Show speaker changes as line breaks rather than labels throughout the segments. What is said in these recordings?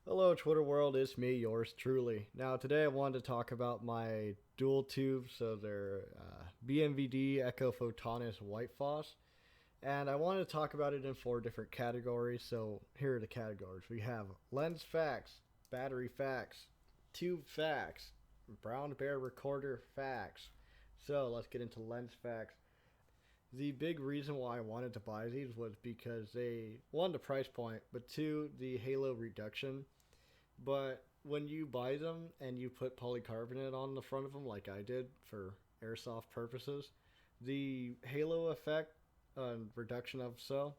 Hello, Twitter world. It's me, yours truly. Now, today I wanted to talk about my dual tubes. So they're BNVD Echo Photonis White Phos. And I wanted to talk about it in four different categories. So here are the categories: we have lens facts, battery facts, tube facts, brown bear recorder facts. So let's get into lens facts. The big reason why I wanted to buy these was because they, one, the price point, but two, the halo reduction. But when you buy them and you put polycarbonate on the front of them, like I did for airsoft purposes, the halo effect reduction of so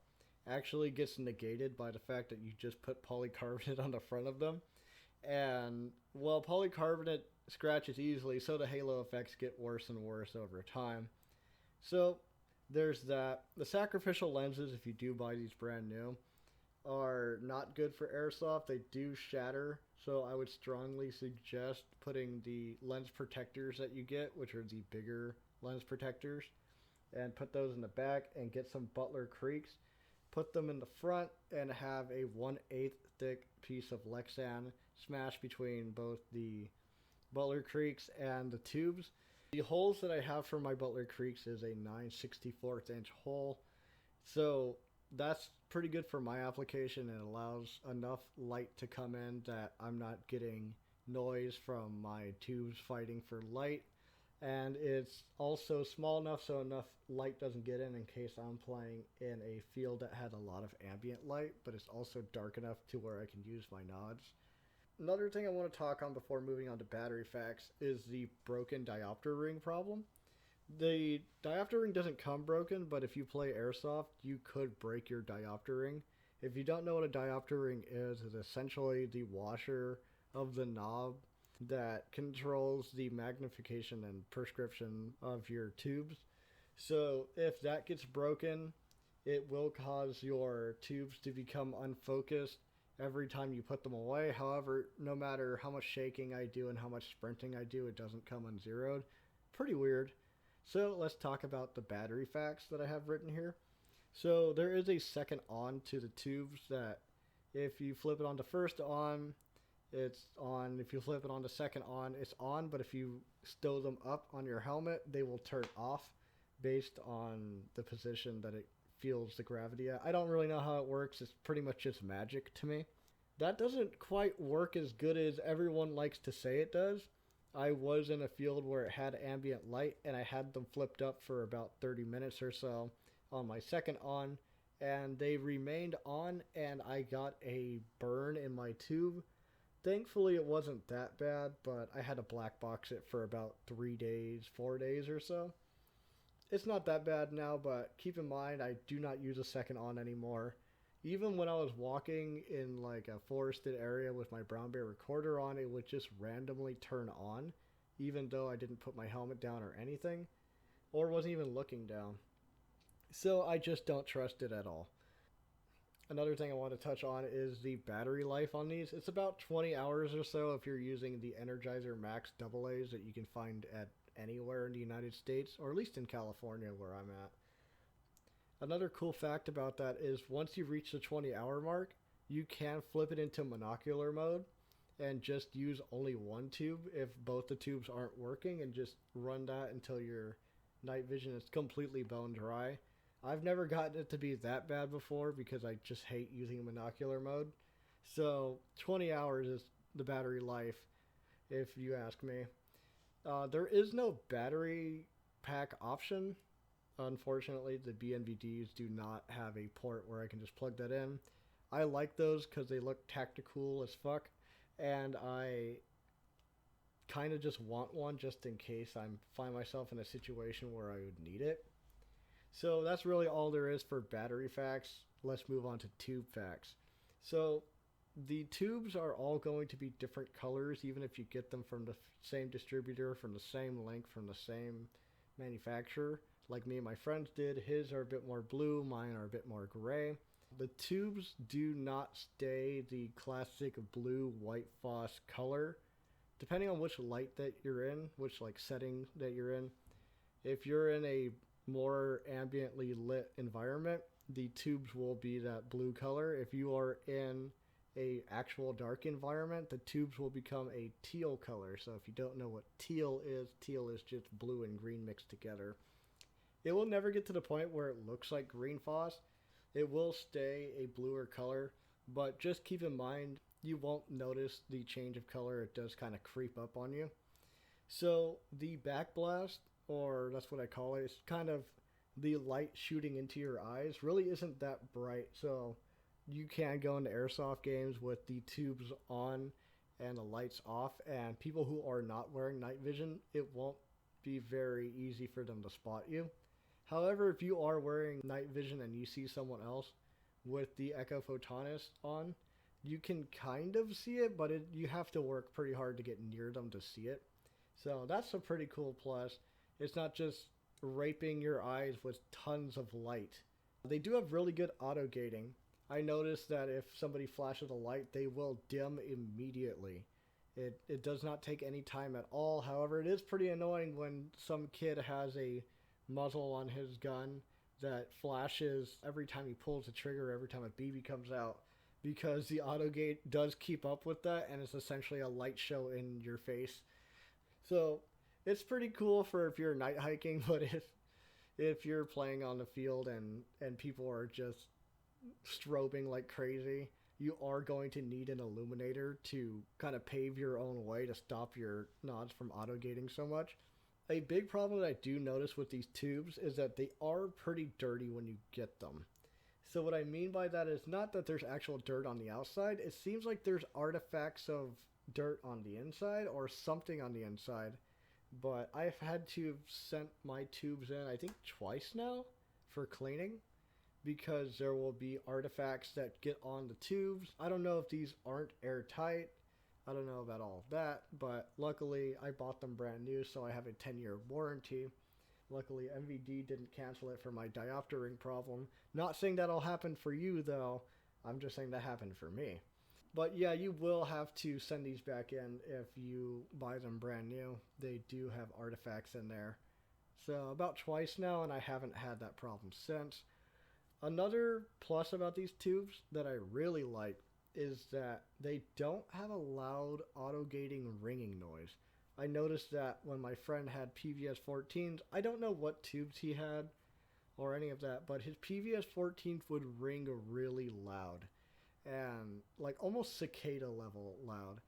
actually gets negated by the fact that you just put polycarbonate on the front of them. And while polycarbonate scratches easily, so the halo effects get worse and worse over time. So there's that. The sacrificial lenses, if you do buy these brand new, are not good for airsoft. They do shatter, so I would strongly suggest putting the lens protectors that you get, which are the bigger lens protectors, and put those in the back and get some Butler Creeks. Put them in the front and have a 1/8 thick piece of Lexan smashed between both the Butler Creeks and the tubes. The holes that I have for my Butler Creeks is a 9/64 inch hole. So that's pretty good for my application. It allows enough light to come in that I'm not getting noise from my tubes fighting for light. And it's also small enough so enough light doesn't get in case I'm playing in a field that had a lot of ambient light, but it's also dark enough to where I can use my nods. Another thing I want to talk on before moving on to battery facts is the broken diopter ring problem. The diopter ring doesn't come broken, but if you play airsoft, you could break your diopter ring. If you don't know what a diopter ring is, it's essentially the washer of the knob that controls the magnification and prescription of your tubes. So if that gets broken, it will cause your tubes to become unfocused every time you put them away. However, no matter how much shaking I do and how much sprinting I do, it doesn't come unzeroed. Pretty weird. So let's talk about the battery facts that I have written here. So there is a second on to the tubes that if you flip it on to first on, it's on. If you flip it on to second on, it's on. But if you stow them up on your helmet, they will turn off based on the position that it feels the gravity at. I don't really know how it works. It's pretty much just magic to me. That doesn't quite work as good as everyone likes to say it does. I was in a field where it had ambient light and I had them flipped up for about 30 minutes or so on my second on, and they remained on and I got a burn in my tube. Thankfully it wasn't that bad, but I had to black box it for about 3 days, 4 days or so. It's not that bad now, but keep in mind I do not use a second on anymore. Even when I was walking in like a forested area with my brown bear recorder on, it would just randomly turn on, even though I didn't put my helmet down or anything, or wasn't even looking down. So I just don't trust it at all. Another thing I want to touch on is the battery life on these. It's about 20 hours or so if you're using the Energizer Max AA's that you can find at anywhere in the United States, or at least in California where I'm at. Another cool fact about that is once you reach the 20-hour mark, you can flip it into monocular mode and just use only one tube if both the tubes aren't working, and just run that until your night vision is completely bone dry. I've never gotten it to be that bad before because I just hate using monocular mode. So 20 hours is the battery life, if you ask me. There is no battery pack option. Unfortunately, the BNVDs do not have a port where I can just plug that in. I like those because they look tactical as fuck, and I kind of just want one just in case I find myself in a situation where I would need it. So that's really all there is for battery facts. Let's move on to tube facts. So the tubes are all going to be different colors, even if you get them from the same distributor, from the same link, from the same manufacturer. Like me and my friends did, his are a bit more blue, mine are a bit more gray. The tubes do not stay the classic blue white Phos color. Depending on which light that you're in, which like setting that you're in, if you're in a more ambiently lit environment, the tubes will be that blue color. If you are in a actual dark environment, the tubes will become a teal color. So if you don't know what teal is just blue and green mixed together. It will never get to the point where it looks like green Phos. It will stay a bluer color, but just keep in mind you won't notice the change of color. It does kind of creep up on you. So the backblast, or that's what I call it, is kind of the light shooting into your eyes, really isn't that bright. So you can go into airsoft games with the tubes on and the lights off, and people who are not wearing night vision, it won't be very easy for them to spot you. However, if you are wearing night vision and you see someone else with the Echo Photonis on, you can kind of see it, but you have to work pretty hard to get near them to see it. So that's a pretty cool plus. It's not just raping your eyes with tons of light. They do have really good auto gating. I noticed that if somebody flashes a light, they will dim immediately. It does not take any time at all. However, it is pretty annoying when some kid has a muzzle on his gun that flashes every time he pulls the trigger, every time a BB comes out, because the auto gate does keep up with that, and it's essentially a light show in your face. So it's pretty cool for if you're night hiking, but if you're playing on the field and people are just strobing like crazy, you are going to need an illuminator to kind of pave your own way to stop your nods from auto gating so much. A big problem that I do notice with these tubes is that they are pretty dirty when you get them. So what I mean by that is not that there's actual dirt on the outside. It seems like there's artifacts of dirt on the inside or something on the inside. But I've had to send my tubes in, I think twice now, for cleaning, because there will be artifacts that get on the tubes. I don't know if these aren't airtight. I don't know about all of that, but luckily I bought them brand new, so I have a 10-year warranty. Luckily, MVD didn't cancel it for my diopter ring problem. Not saying that'll happen for you, though. I'm just saying that happened for me. But yeah, you will have to send these back in if you buy them brand new. They do have artifacts in there. So about twice now, and I haven't had that problem since. Another plus about these tubes that I really like is that they don't have a loud auto-gating ringing noise. I noticed that when my friend had PVS 14s, I don't know what tubes he had or any of that, but his PVS 14s would ring really loud and like almost cicada level loud.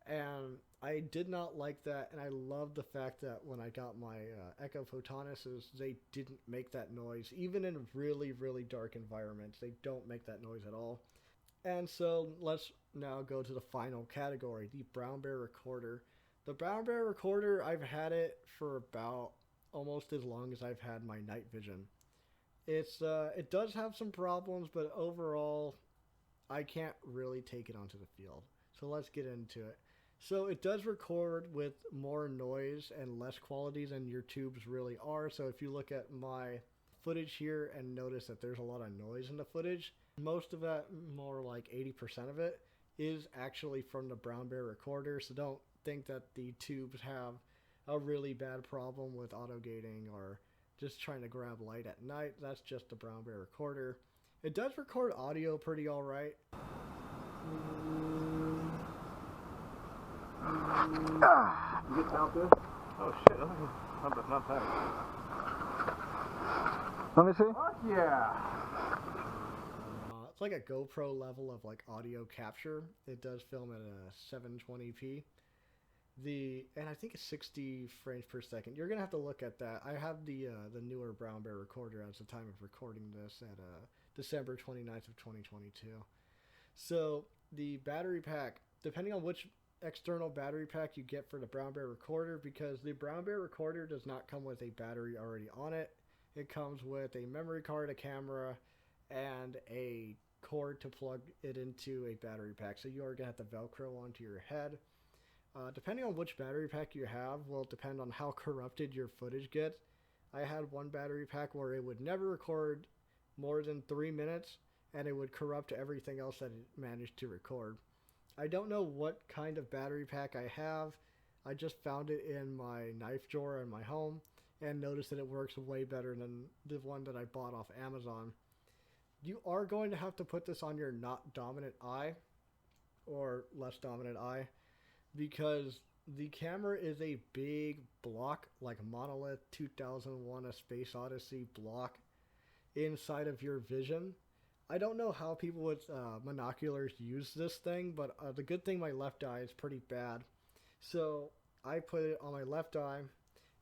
And I did not like that, and I love the fact that when I got my Echo Photonises, they didn't make that noise. Even in really, really dark environments, they don't make that noise at all. And so let's now go to the final category, the Brown Bear Recorder. The Brown Bear Recorder, I've had it for about almost as long as I've had my night vision. It does have some problems, but overall, I can't really take it onto the field. So let's get into it. So it does record with more noise and less quality than your tubes really are. So if you look at my footage here and notice that there's a lot of noise in the footage, most of that, more like 80% of it, is actually from the Brown Bear Recorder. So don't think that the tubes have a really bad problem with auto gating or just trying to grab light at night. That's just the Brown Bear Recorder. It does record audio pretty alright.
You get out there? Oh shit, not that.
Let me see.
Fuck yeah!
It's like a GoPro level of like audio capture. It does film at a 720p. And I think it's 60 frames per second. You're gonna have to look at that. I have the newer Brown Bear Recorder as the time of recording this at December 29th of 2022. So the battery pack, depending on which external battery pack you get for the Brown Bear Recorder, because the Brown Bear Recorder does not come with a battery already on it. It comes with a memory card, a camera, and a cord to plug it into a battery pack. So you are going to have to Velcro onto your head. Depending on which battery pack you have will depend on how corrupted your footage gets. I had one battery pack where it would never record more than 3 minutes, and it would corrupt everything else that it managed to record. I don't know what kind of battery pack I have. I just found it in my knife drawer in my home and noticed that it works way better than the one that I bought off Amazon. You are going to have to put this on your not dominant eye or less dominant eye, because the camera is a big block, like Monolith 2001 A Space Odyssey block inside of your vision. I don't know how people with monoculars use this thing, but the good thing my left eye is pretty bad. So I put it on my left eye,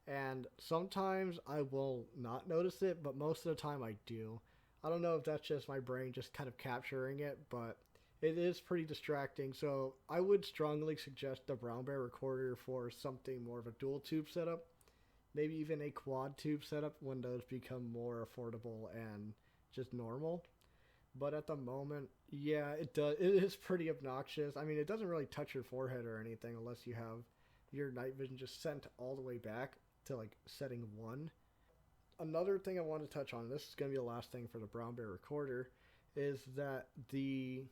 and sometimes I will not notice it, but most of the time I do. I don't know if that's just my brain just kind of capturing it, but it is pretty distracting. So I would strongly suggest the brown bear recorder for something more of a dual tube setup, maybe even a quad tube setup when those become more affordable and just normal. But at the moment, yeah, it does. It is pretty obnoxious. I mean, it doesn't really touch your forehead or anything unless you have your night vision just sent all the way back to like setting one. Another thing I want to touch on, this is going to be the last thing for the brown bear recorder, is that the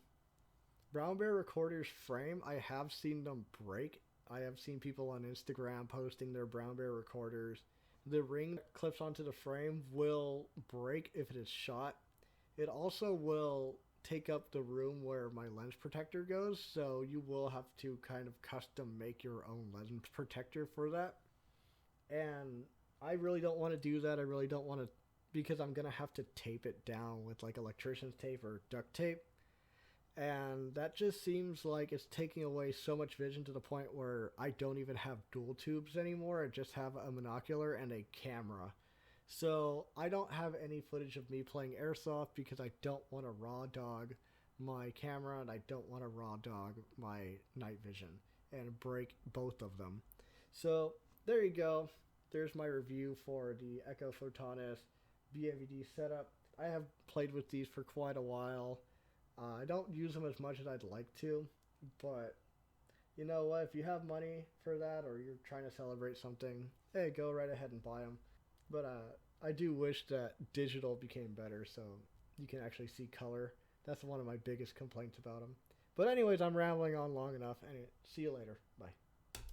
brown bear recorder's frame, I have seen them break. I have seen people on Instagram posting their brown bear recorders. The ring that clips onto the frame will break if it is shot. It also will take up the room where my lens protector goes, so you will have to kind of custom make your own lens protector for that. And I really don't want to do that. I really don't want to, because I'm going to have to tape it down with like electrician's tape or duct tape. And that just seems like it's taking away so much vision to the point where I don't even have dual tubes anymore. I just have a monocular and a camera. So I don't have any footage of me playing airsoft because I don't want to raw dog my camera and I don't want to raw dog my night vision and break both of them. So there you go. There's my review for the Echo Photonis BNVD setup. I have played with these for quite a while. I don't use them as much as I'd like to, but you know what? If you have money for that or you're trying to celebrate something, hey, go right ahead and buy them. But I do wish that digital became better so you can actually see color. That's one of my biggest complaints about them. But anyways, I'm rambling on long enough. Anyway, see you later. Bye.